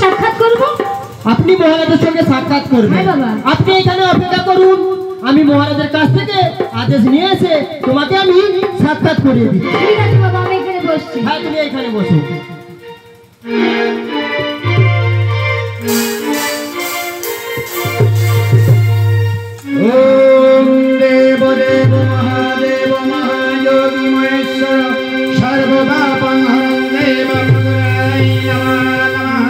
সাক্ষাৎ করব? আপনি মহারাজের সঙ্গে সাক্ষাৎ করবেন। আপনি এখানে অপেক্ষা করুন, আমি মহারাজের কাছ থেকে আদেশ নিয়ে এসে তোমাকে আমি সাক্ষাৎ করিয়ে দিই। ঠিক আছে বাবা, আমি এখানে বসছি। হ্যাঁ, তুমি এখানে বসো। ওম দেব দেব মহাদেব মহাযোগী মহেশ্বর সর্বপাপং হরং দেব মধুরায় নমঃ।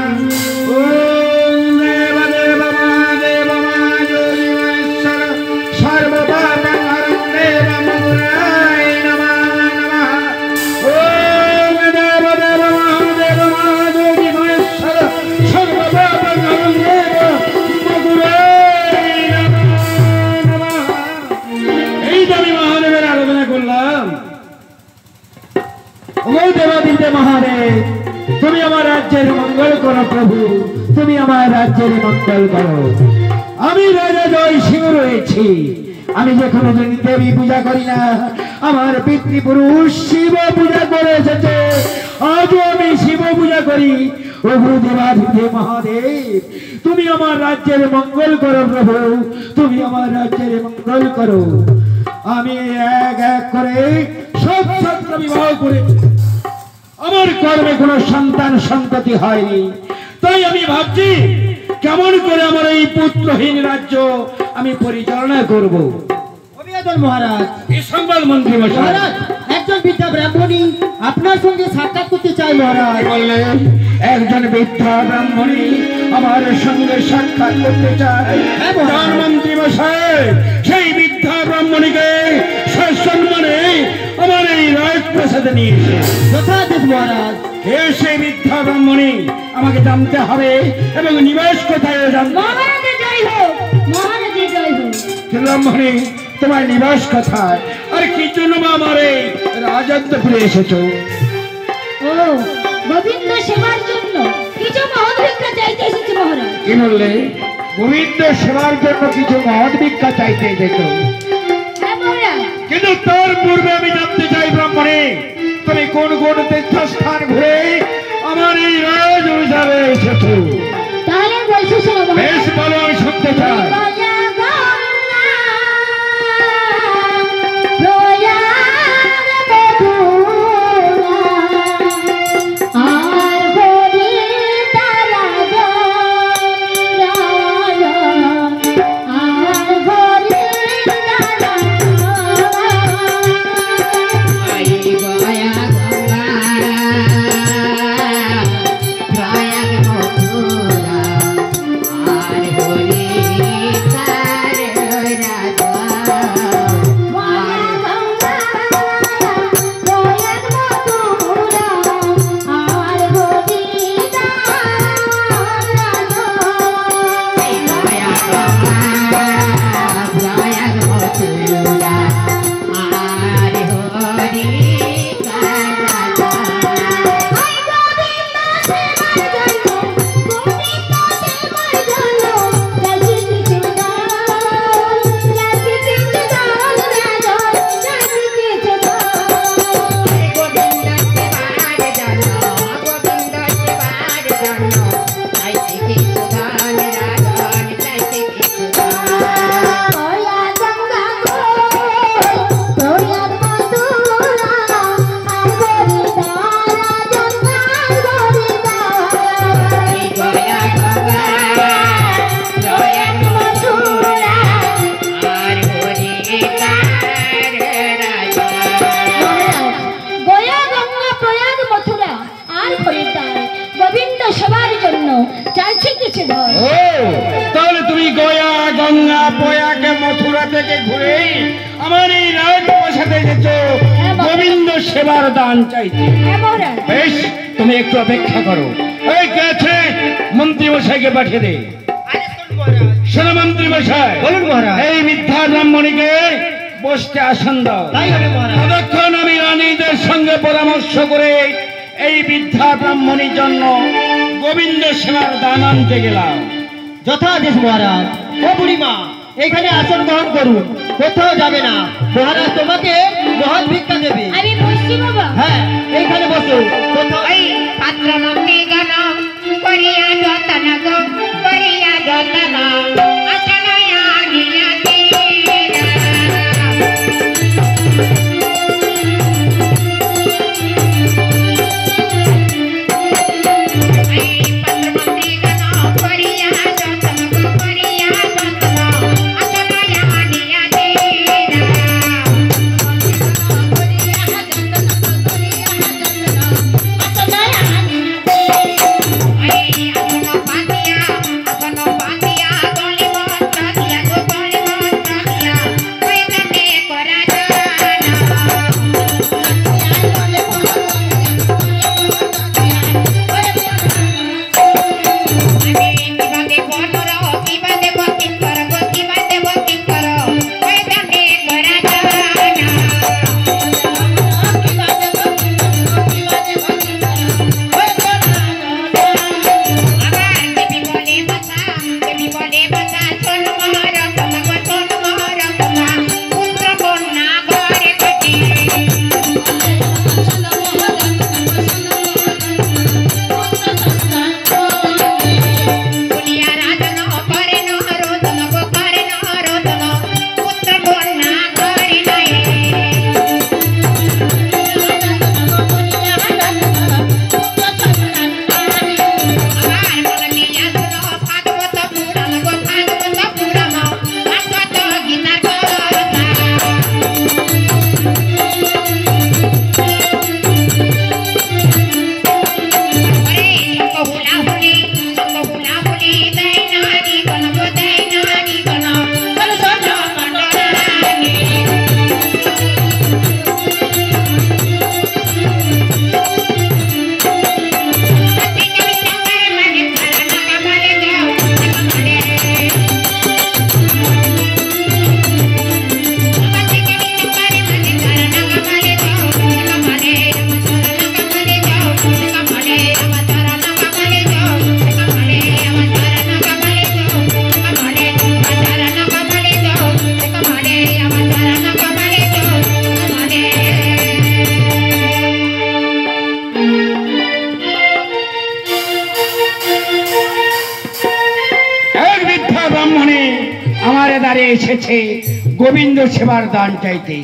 ওম দেব দেব মহাদেব মহাযোগী মহেশ্বর সর্বপাপং হরং দেব মধুরায় নমঃ। ওম দেব দেব মহাদেব মহাযোগী মহেশ্বর সর্বপাপং হরং দেব মধুরায় নমঃ। এই যে আমি মহাদেবের আরাধনা করলাম। ও দেবাদিত্য মহাদেব, তুমি আমার রাজ্যের মঙ্গল করো প্রভু, তুমি আমার রাজ্যের মঙ্গল করো। আমি রাজা জয় সিংহ রয়েছি, আমি যে কোনোদিন দেবী পূজা করি না, আমার পিতৃপুরুষ শিব পূজা করে এসেছে, আজও আমি শিব পূজা করি। প্রভু দেবাদিত্য মহাদেব, তুমি আমার রাজ্যের মঙ্গল করো প্রভু, তুমি আমার রাজ্যের মঙ্গল করো। আমি এক এক করে সব ছাত্র বিবাহ করে আমার কর্মে কোনো সন্তান সন্ততি হয়নি, তাই আমি ভাবছি কেমন করে আমার এই পুত্রহীন রাজ্য আমি পরিচালনা করব। অভিনন্দন মহারাজ। এই সংবাদ মন্ত্রী মহারাজ, একজন বিদ্যা ব্রাহ্মণী আপনার সঙ্গে সাক্ষাৎ করতে চাই মহারাজ। বললেন একজন বৃদ্ধা ব্রাহ্মণী আমার সঙ্গে সাক্ষাৎ করতে চায়। প্রধানমন্ত্রী মশাই, সেই বৃদ্ধা ব্রাহ্মণীকে সসম্মানে আমার এই রাজপ্রাসাদে নিয়ে এসে যথাদেশ মহারাজ। সেই বৃদ্ধা ব্রাহ্মণী আমাকে জানতে হবে এবং নিবাস কোথায় জানতে। মহারাজের জয় হোক, মহারাজের জয় হোক। ব্রাহ্মণী, তোমার নিবাস কোথায় আর কি জন্য আমার এই রাজত্বপুরে এসেছো? ও, গোবিন্দ সেবার জন্য কিছু মহৎ ভিক্ষা চাইতে এসেছি মহারাজ। কি বললে? গোবিন্দ সেবার জন্য কিছু মহৎ ভিক্ষা চাইতে এসেছো? হ্যাঁ মহারাজ। কিন্তু তার পূর্বে আমি জানতে চাই ব্রাহ্মণী, তুমি কোন কোন তীর্থস্থান ঘুরে আমার এই রাজ অভিযানে এসেছো? তাহলে বলছি শোনো মহারাজ। বেশ ভালো, আমি শুনতে চাই। তাহলে তুমি গয়া গঙ্গা প্রয়াগে মথুরা থেকে ঘুরে আমার এই রাজপ্রাসাদে এসেছো গোবিন্দ সেবার দান চাইতে। বেশ, তুমি একটু অপেক্ষা করো। এই গেছে মন্ত্রী মশাইকে পাঠিয়ে দে। শোনো মন্ত্রী মশাই, বলুন মহারাজ। এই মিথ্যা ব্রাহ্মণীকে বসতে আসন দাও। ততক্ষণ আমি রানীদের সঙ্গে পরামর্শ করে এই বৃদ্ধা ব্রাহ্মণীর জন্য গোবিন্দ সেবার দান আনতে গেলাম। যথাদেশ মহারাজ। ও বুড়িমা, এখানে আসন গ্রহণ করুন, কোথাও যাবে না। মহারাজ তোমাকে মহৎ ভিক্ষা দেবে। আমি বসছি বাবা। হ্যাঁ, এইখানে বসো। কোথাও পাত্র মন্দির গান করিয়া যত আমার দ্বারে এসেছে গোবিন্দ সেবার দান চাইতে।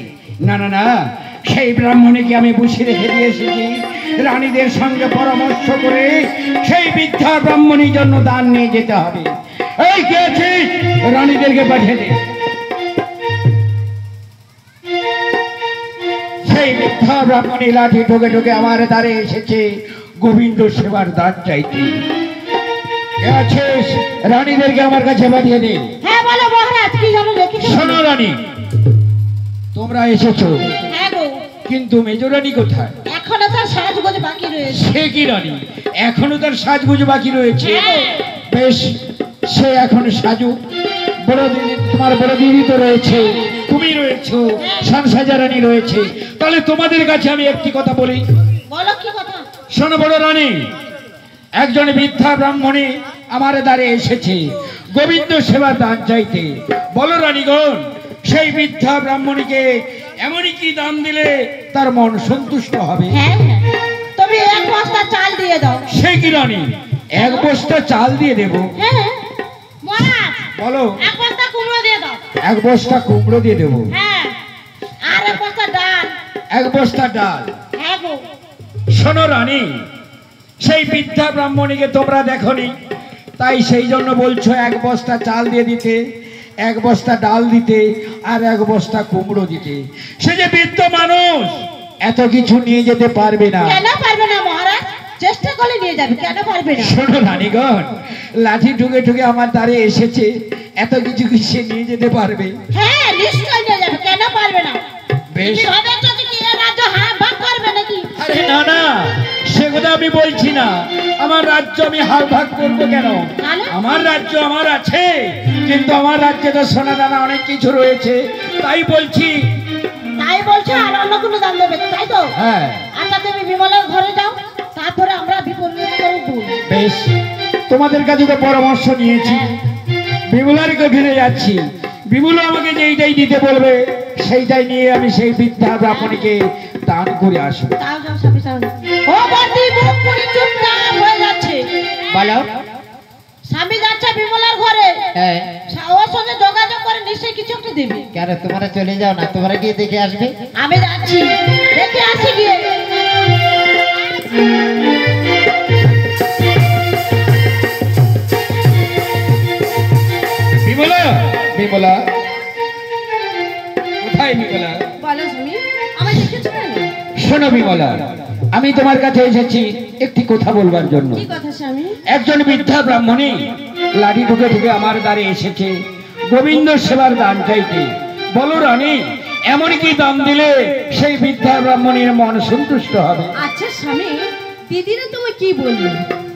না না না, সেই ব্রাহ্মণীকে আমি বসিয়ে রেখে দিয়ে এসেছি। রানীদের সঙ্গে পরামর্শ করে সেই বৃদ্ধা ব্রাহ্মণীর জন্য দান নিয়ে যেতে হবে। এই কে আছিস? রানীদেরকে পাঠিয়ে দে। সেই বৃদ্ধা ব্রাহ্মণী লাঠি ঠোকে ঠোকে আমার দ্বারে এসেছে গোবিন্দ সেবার দান চাইতে। কে আছিস? রানীদেরকে আমার কাছে পাঠিয়ে দে। হ্যাঁ বলো মহারাজ, কি জানো রেখেছো? শোনো রানী, তোমরা এসেছো, হ্যাঁ গো, কিন্তু মেজরানী কোথায়? এখনো তার সাজগোজ বাকি রয়েছে। সে কি রানী, এখনো তার সাজগুজ বাকি রয়েছে? বেশ, সে এখন সাজুক। বড় দিদি, তোমার বড় দিদি তো রয়েছে, তুমি রয়েছো, সানসাজা রানী রয়েছে। তাহলে তোমাদের কাছে আমি একটি কথা বলি। বলো কি কথা? শোনো বড় রানী, একজন বৃদ্ধা ব্রাহ্মণী আমার দ্বারে এসেছে গোবিন্দ সেবা দান চাইতে। বলো রানীগণ, সেই বৃদ্ধা ব্রাহ্মণীকে এমনই কি দান দিলে তার মন সন্তুষ্ট হবে? হ্যাঁ, তবে এক বস্তা চাল দিয়ে দাও। সে কি রানী, এক বস্তা চাল দিয়ে দেব? হ্যাঁ মহারাজ, বলো। এক বস্তা কুমড়ো দিয়ে দাও। এক বস্তা কুমড়ো দিয়ে দেবো। হ্যাঁ, আর এক বস্তা ডাল। এক বস্তা ডাল। হ্যাঁ গো। শোনো রানী, সেই বৃদ্ধা ব্রাহ্মণীকে তোমরা দেখনি, তাই সেই জন্য বলছো এক বস্তা চাল দিয়ে দিতে, এক বস্তা ডাল দিতে, আর এক বস্তা কুমড়ো দিতে। সে যে বৃদ্ধ মানুষ, এত কিছু নিয়ে যেতে পারবে না। কেন পারবে না মহারাজ? চেষ্টা করে নিয়ে যাবে, কেন পারবে না? শোনো রানীগণ, লাঠি ঠুকে ঠুকে আমার দ্বারে এসেছে, এত কিছু কি সে নিয়ে যেতে পারবে? হ্যাঁ নিশ্চয় নিয়ে যাবে, কেন পারবে না? বেশ। কি হবে যদি কি এ রাজ্য ভাগ করবে নাকি? আরে না না, সে কথা আমি বলছি না। আমার রাজ্য আমি হাল ভাগ করবো কেন? তাহলে? আমার রাজ্য আমার আছে, কিন্তু আমার রাজ্যে তো সোনা দানা অনেক কিছু রয়েছে, তাই বলছি। তাই বলছো আর অন্য কোনো দান দেবে, তাই তো? হ্যাঁ আচ্ছা তুমি বিমলার ঘরে যাও, তারপরে আমরা বিপরীত করব। বেশ, তোমাদের কাছে তো পরামর্শ নিয়েছি, বিমলারকে ফিরে যাচ্ছি। বিমলা আমাকে যেইটাই দিতে বলবে সেইটাই নিয়ে আমি সেই বৃদ্ধা ব্রাহ্মণীকে দান করে আসবো। তাও যাও সবে যাও। ও বর্দি, মুখ পুরি চুপচাপ হয়ে যাচ্ছে। বলো। স্বামী যাচ্ছে বিমলার ঘরে, হ্যাঁ, ওর সঙ্গে যোগাযোগ করে নিশ্চয়ই কিছু একটা দেবে। কেন তোমরা চলে যাও না? তোমরা গিয়ে দেখে আসবে। আমি যাচ্ছি, দেখে আসি গিয়ে। বিমলা, বিমলা কোথায়? বিমলা, বলো স্বামী, আমায় দেখেছো কেন? শোনো বিমলা, আমি তোমার কাছে এসেছি একটি কথা বলবার জন্য। কি কথা স্বামী? একজন বৃদ্ধা ব্রাহ্মণী লাঠি ঠুকে ঠুকে আমার দ্বারে এসেছে গোবিন্দ সেবার দান চাইতে। বলো রানী, এমন কি দান দিলে সেই বৃদ্ধা ব্রাহ্মণীর মন সন্তুষ্ট হবে? আচ্ছা স্বামী, দিদিরা তুমি কি বলবে?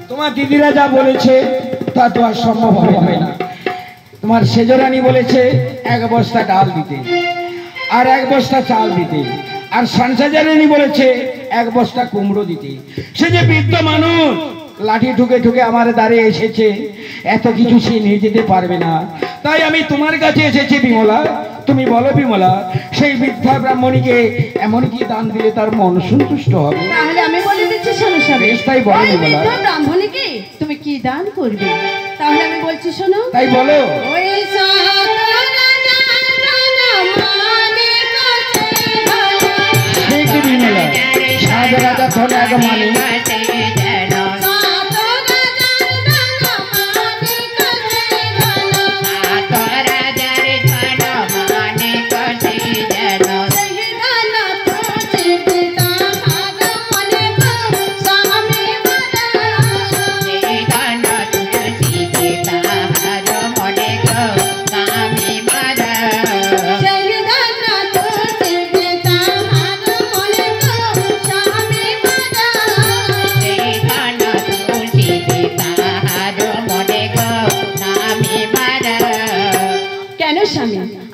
তোমার দিদিরা যা বলেছে তা তো আর সম্ভব হবে না। তোমার সেজরানী বলেছে এক বস্তা ডাল দিতে, আর এক বস্তা চাল দিতে, আর সানসাজারানী বলেছে এক বস্তা কুমড়ো দিতে। সে যে বৃদ্ধ মানুষ, লাঠি ঠুকে ঠুকে আমার দ্বারে এসেছে, এত কিছু সে নিয়ে যেতে পারবে না। তাই আমি তোমার কাছে এসেছি বিমলা। তুমি বলো বিমলা, সেই বৃদ্ধা ব্রাহ্মণীকে এমন কি দান দিলে তার মন সন্তুষ্ট হবে? তাহলে আমি বলে দিচ্ছি শোনো স্বামী। বেশ, তাই বলো ওই বিমলা। বৃদ্ধ ব্রাহ্মণীকে তুমি কি দান করবে? তাহলে আমি বলছি শোনো। তাই বলো। ওই সে কি বিমলা? সাত রাজা ধন এক মানে।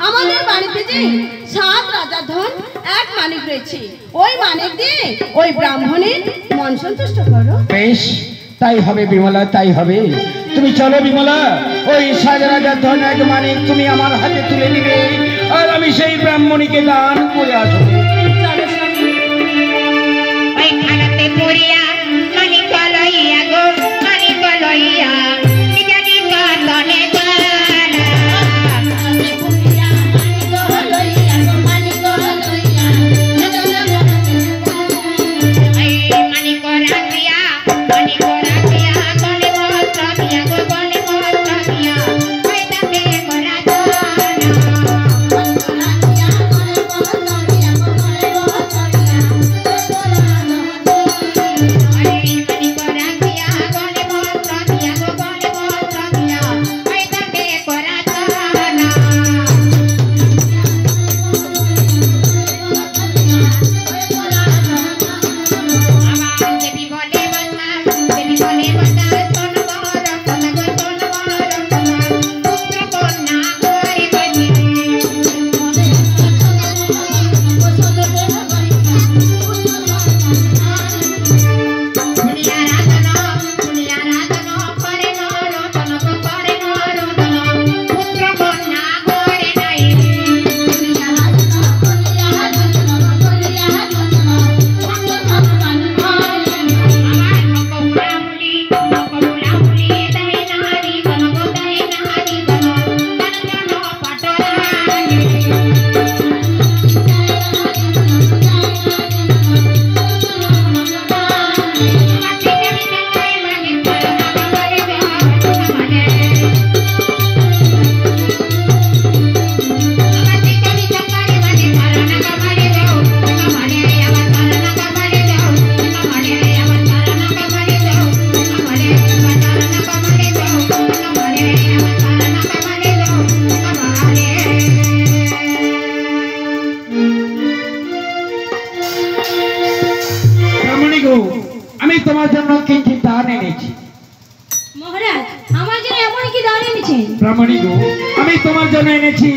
আমাদের বাড়িতে যে 7 রাজা ধন এক মানিক রয়েছে, ওই মানিক দিয়ে ওই ব্রাহ্মণের মন সন্তুষ্ট করো। বেশ, তাই হবে বিমলা, তাই হবে। তুমি চলো বিমলা, ওই 7 রাজার ধন এক মানিক তুমি আমার হাতে তুলে দিবে, আর আমি সেই ব্রাহ্মণীকে দান করে আসবো। চলো স্বামী। ওই খানাতে পুরিয়া মানিক লইয়া গো, মানিক লইয়া নিজানি কাতনে জানা মহারাজ আমার জন্য এমন কি দান এনেছেন? ব্রাহ্মণী গো, আমি তোমার জন্য এনেছি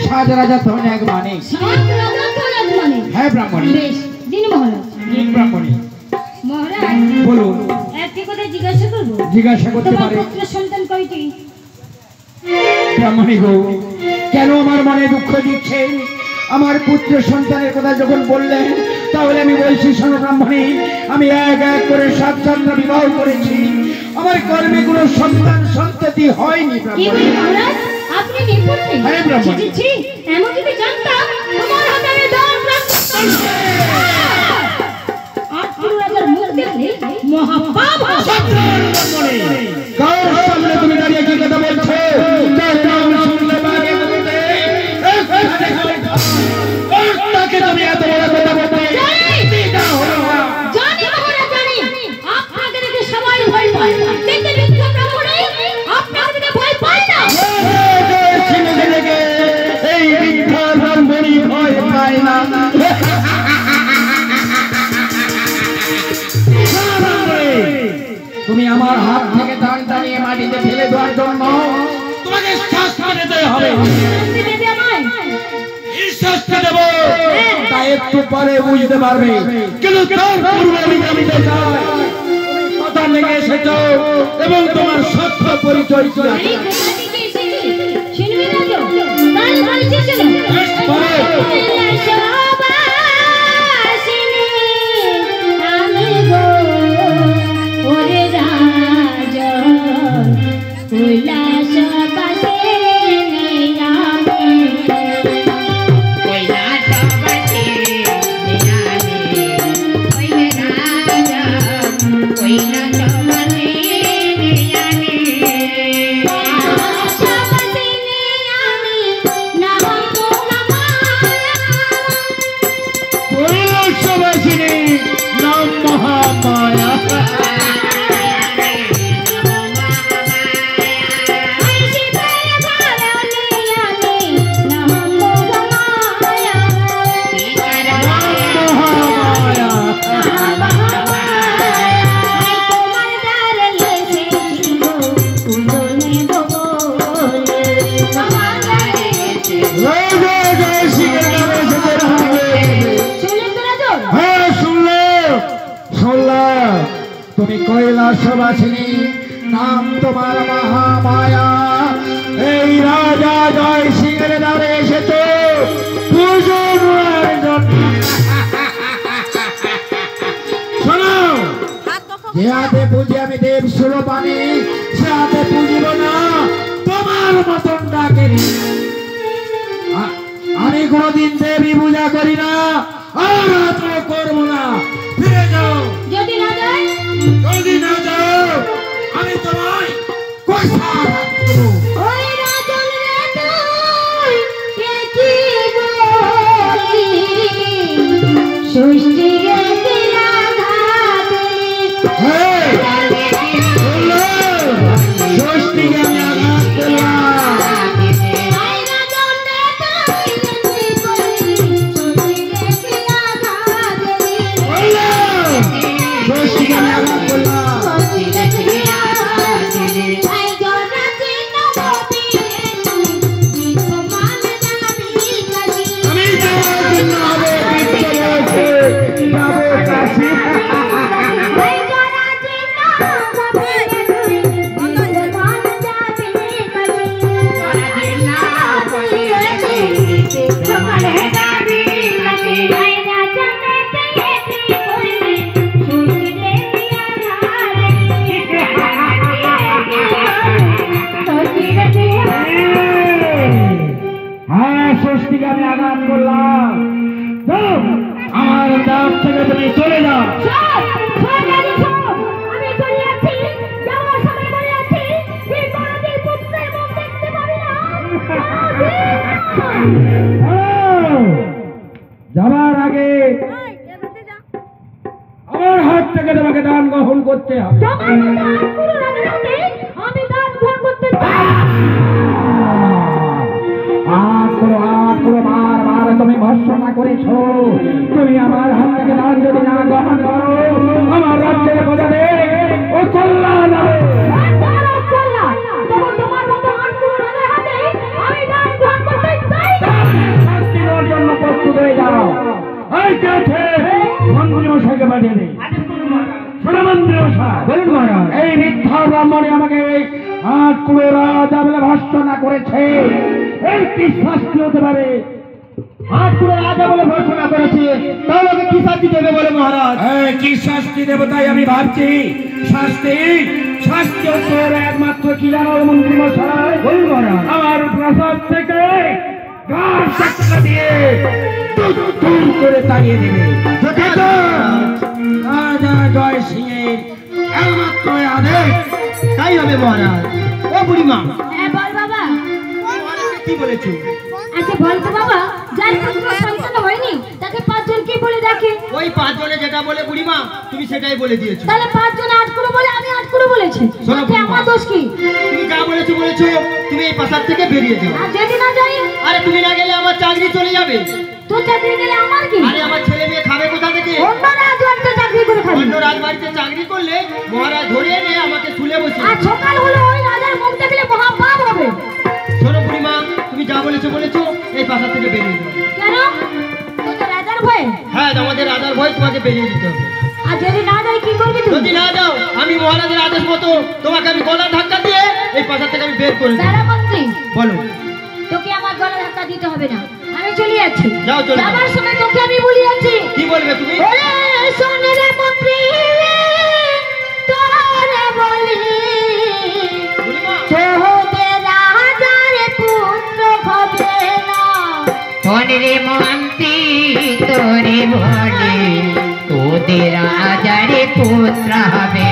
7 রাজা ধন এক মানিক। 7 রাজা ধন এক মানিক? হ্যাঁ ব্রাহ্মণী। বেশ, দিন মহারাজ। দিন ব্রাহ্মণী। মহারাজ বলুন। একটি কথা জিজ্ঞাসা করব? জিজ্ঞাসা করতে তোমার পারে। পুত্র সন্তান কয়টি? ব্রাহ্মণী গো, কেন আমার মনে দুঃখ দিচ্ছে? আমার পুত্র সন্তানের কথা যখন বললেন, তাহলে আমি বলছি শোনো ব্রাহ্মণী, আমি এক এক করে 7 কন্যা বিবাহ করেছি। আমার কর্মে কোনো সন্তান সন্ততি হয়নি কি ব্রাহ্মণী। বলি মহারাজ, আপনি নিপুণী? হ্যাঁ ব্রাহ্মণী। ছি, ছি, এমন যদি জানতাম তোমার হাতে আমি দান রাখতাম। আর পুরো রাজার মুখ দেখলে মহাপাপ হয়। কার সামনে তুমি দাঁড়িয়ে কি কথা বলছো? তার নাম শুনলে বাগে বলতে, তাকে তুমি এত বড় কথা বলতে দিদা হলো না। জানি মহারাজ, জানি আপনাকে দেখে সবাই ভয় পায়, কিন্তু বিক্রম ব্রাহ্মণী আপনাকে দেখে ভয় পায় না। এই মিথ্যা ব্রাহ্মণী ভয় পায় না। তুমি আমার হাত থেকে দানটা নিয়ে মাটিতে ফেলে দেওয়ার জন্য তোমাকে শাস্তি দিতে হবে। শাস্তি দেবে আমায়? এই শাস্তি দেব, তা একটু পরে বুঝতে পারবে, কিন্তু তার পূর্বে আমি জানতে চাই তুমি কথা লেগে এসেছো এবং তোমার সত্য পরিচয় কি আছে। আরে কোথা থেকে এসেছি শুনবি না তো? তাহলে পরিচয় শোনো। বলো। নাম মহামায়া। তুমি কৈলাসবাসিনী, নাম তোমার মহামায়া। এই রাজা জয় সিংহের দ্বারে এসেছো পুজো দেওয়ার জন্য। শোনো, যে হাতে পুজি আমি দেব সুরপানি, সে হাতে পুজিব না তোমার মতন ডাকে। আমি কোনদিন দেবী পূজা করি না, আর রাত্রে করবো না। ফিরে যাও। যদি না যায়? যদি না যাও আমি তোমায় কষা রাখবো। ওই রাজন রে তুই কে কি বলি, সৃষ্টি কে আঘাতে। হ্যাঁ, বললো, ষষ্ঠীকে আমি আঘাত করলাম। ওই রাজন রে তুই কে কি বলি, সৃষ্টি কে আঘাতে। বললো, ষষ্ঠীকে আমি আঘাত করলাম। আমি যাওয়ার জন্য হবে বিদ্যালয়তে, যাবো কাশী। হ্যাঁ, ষষ্ঠীকে আমি আঘাত করলাম। যাও, আমার দাম থেকে তুমি চলে যাও। আমি চলে যাচ্ছি, যাওয়ার সময় বলে যাচ্ছি, এই বড়দের পুত্রের মুখ দেখতে পাবি না। যাবার আগে আমার হাত থেকে তোমাকে দান গ্রহণ করতে হবে। তোমার মতো আর কোনো রাজার হাতে আমি দান গ্রহণ করতে চাই না। বারবার তুমি ভর্সনা করেছো, তুমি আমার হাত থেকে দান যদি না গ্রহণ করো, আমার রাজ্যের প্রজাদের ও কল্যাণ হবে। আটকুড়ো রাজা বলে ভর্সনা করেছে, এর কি শাস্তি হতে পারে? আটকুড়ো রাজা বলে ঘোষণা করেছে, তাহলে ওকে কি শাস্তি দেবে বলে মহারাজ? কি শাস্তি দেবো তাই আমি ভাবছি। শাস্তি শাস্তি হচ্ছে ওর একমাত্র কি জানো মন্ত্রী মশাই? বলুন মহারাজ। আমার প্রাসাদ থেকে গাছ ধাক্কা দিয়ে দূর করে তাড়িয়ে দেবে। রাজা জয় সিংহের একমাত্র আদেশ। তাই হবে মহারাজ। ও বুড়িমা, হ্যাঁ বল বাবা। মহারাজকে কি বলেছো? আচ্ছা বলতো বাবা, যার পুত্র সন্তান হয়নি তাকে 5 জন কি বলে ডাকে? ওই 5 জনে যেটা বলে বুড়িমা তুমি সেটাই বলে দিয়েছো। তাহলে 5 জন 8 করে বলে, আমি 8 করে বলেছি। শোনো তাতে বুড়িমা, আমার দোষ কি? তুমি যা বলেছো বলেছো, তুমি এই প্রাসাদ থেকে বেরিয়ে যাও। আর যদি না যাই? আরে তুমি না গেলে আমার চাকরি চলে যাবে। তোর চাকরি গেলে আমার কি? আরে আমার ছেলে মেয়ে খাবে কোথা থেকে? অন্য রাজবাড়িতে চাকরি করে খাবি। অন্য রাজবাড়িতে চাকরি করলে মহারাজ ধরে এনে আমাকে তুলে বসে। আর সকাল হলো ওই রাজার মুখ দেখলে মহা পাপ হবে। শোনো বুড়িমা, তুমি যা বলেছো বলেছো, এই প্রাসাদ থেকে বেরিয়ে যাও। কেন? তোর তো রাজার ভয়। হ্যাঁ, আমাদের রাজার ভয়, তোমাকে বেরিয়ে যেতে হবে। আর যদি না যাই কি করবি তুই? যদি না যাও, আমি মহারাজের আদেশ মতো তোমাকে আমি গলা ধাক্কা দিয়ে এই প্রাসাদ থেকে আমি বের করে দেব। দাঁড়া মন্ত্রী, বলো। তোকে আমার গলা ধাক্কা দিতে হবে না, আমি চলে যাচ্ছি। যাও, চলে যাও। যাবার সময় তোকে আমি বলে যাচ্ছি। কি বলবে তুমি? ওরে শোন রে মন্ত্রী, তোরে বলি, বুড়িমা, তোদের রাজার পুত্র হবে না। রে মন্ত্রী তোরে বলে তোদের রাজারে পুত্র হবে